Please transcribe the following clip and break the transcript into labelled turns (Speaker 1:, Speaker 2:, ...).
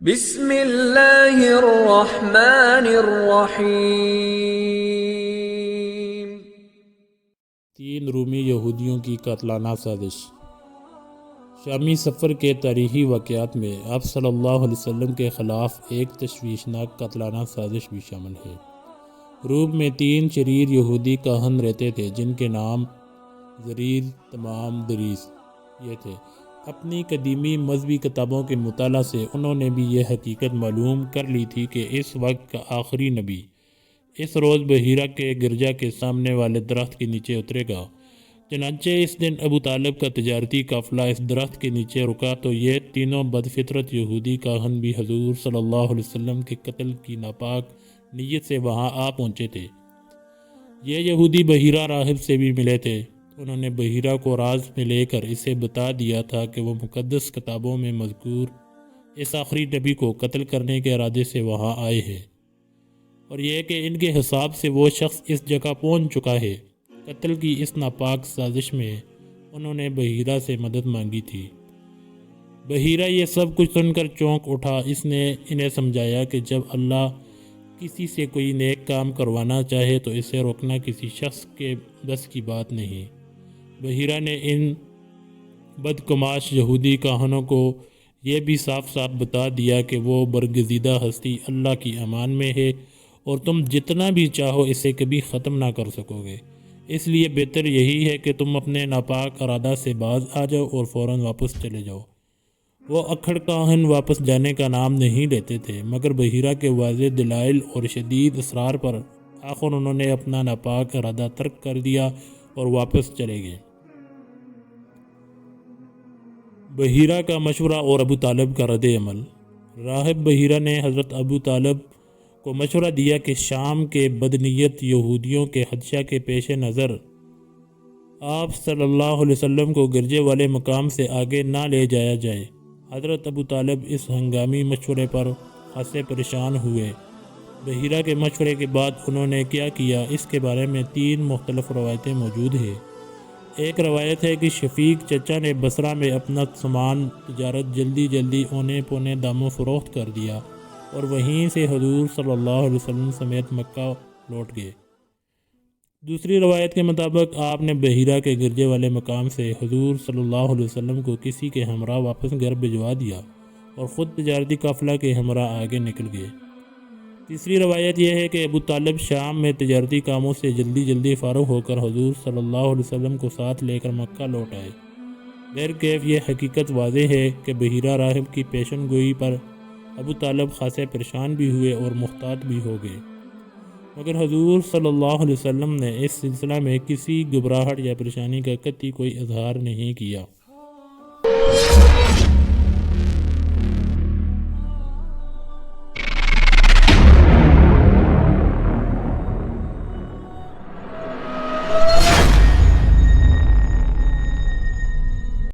Speaker 1: بسم اللہ الرحمن الرحیم۔
Speaker 2: 3 رومی یہودیوں کی قاتلانہ سازش۔ شامی سفر کے تاریخی واقعات میں آپ صلی اللہ علیہ وسلم کے خلاف ایک تشویشناک قاتلانہ سازش بھی شامل ہے۔ روم میں 3 شریر یہودی کاہن رہتے تھے جن کے نام زریر، تمام، دریس یہ تھے۔ اپنی قدیمی مذہبی کتابوں کے مطالعہ سے انہوں نے بھی یہ حقیقت معلوم کر لی تھی کہ اس وقت کا آخری نبی اس روز بحیرہ کے گرجا کے سامنے والے درخت کے نیچے اترے گا۔ چنانچہ اس دن ابو طالب کا تجارتی قافلہ اس درخت کے نیچے رکا تو یہ تینوں بدفطرت یہودی کاہن بھی حضور صلی اللہ علیہ وسلم کے قتل کی ناپاک نیت سے وہاں آ پہنچے تھے۔ یہ یہودی بحیرہ راہب سے بھی ملے تھے۔ انہوں نے بحیرہ کو راز میں لے کر اسے بتا دیا تھا کہ وہ مقدس کتابوں میں مذکور اس آخری نبی کو قتل کرنے کے ارادے سے وہاں آئے ہیں، اور یہ کہ ان کے حساب سے وہ شخص اس جگہ پہنچ چکا ہے۔ قتل کی اس ناپاک سازش میں انہوں نے بحیرہ سے مدد مانگی تھی۔ بحیرہ یہ سب کچھ سن کر چونک اٹھا۔ اس نے انہیں سمجھایا کہ جب اللہ کسی سے کوئی نیک کام کروانا چاہے تو اسے روکنا کسی شخص کے بس کی بات نہیں۔ بحیرہ نے ان بدکماش یہودی کاہنوں کو یہ بھی صاف صاف بتا دیا کہ وہ برگزیدہ ہستی اللہ کی امان میں ہے اور تم جتنا بھی چاہو اسے کبھی ختم نہ کر سکو گے۔ اس لیے بہتر یہی ہے کہ تم اپنے ناپاک ارادہ سے باز آ جاؤ اور فوراً واپس چلے جاؤ۔ وہ اکھڑ کاہن واپس جانے کا نام نہیں لیتے تھے، مگر بحیرہ کے واضح دلائل اور شدید اصرار پر آخر انہوں نے اپنا ناپاک ارادہ ترک کر دیا اور واپس چلے گئے۔ بحیرہ کا مشورہ اور ابو طالب کا رد عمل۔ راہب بحیرہ نے حضرت ابو طالب کو مشورہ دیا کہ شام کے بدنیت یہودیوں کے خدشہ کے پیش نظر آپ صلی اللہ علیہ وسلم کو گرجے والے مقام سے آگے نہ لے جایا جائے۔ حضرت ابو طالب اس ہنگامی مشورے پر خاصے پریشان ہوئے۔ بحیرہ کے مشورے کے بعد انہوں نے کیا کیا، اس کے بارے میں 3 مختلف روایتیں موجود ہیں۔ ایک روایت ہے کہ شفیق چچا نے بصرہ میں اپنا سامان تجارت جلدی اونے پونے داموں فروخت کر دیا اور وہیں سے حضور صلی اللہ علیہ وسلم سمیت مکہ لوٹ گئے۔ دوسری روایت کے مطابق آپ نے بحیرہ کے گرجے والے مقام سے حضور صلی اللہ علیہ وسلم کو کسی کے ہمراہ واپس گھر بھجوا دیا اور خود تجارتی قافلہ کے ہمراہ آگے نکل گئے۔ تیسری روایت یہ ہے کہ ابو طالب شام میں تجارتی کاموں سے جلدی فارغ ہو کر حضور صلی اللہ علیہ وسلم کو ساتھ لے کر مکہ لوٹ آئے۔ بہرکیف یہ حقیقت واضح ہے کہ بحیرہ راہب کی پیشن گوئی پر ابو طالب خاصے پریشان بھی ہوئے اور محتاط بھی ہو گئے، مگر حضور صلی اللہ علیہ وسلم نے اس سلسلہ میں کسی گھبراہٹ یا پریشانی کا قطعی کوئی اظہار نہیں کیا۔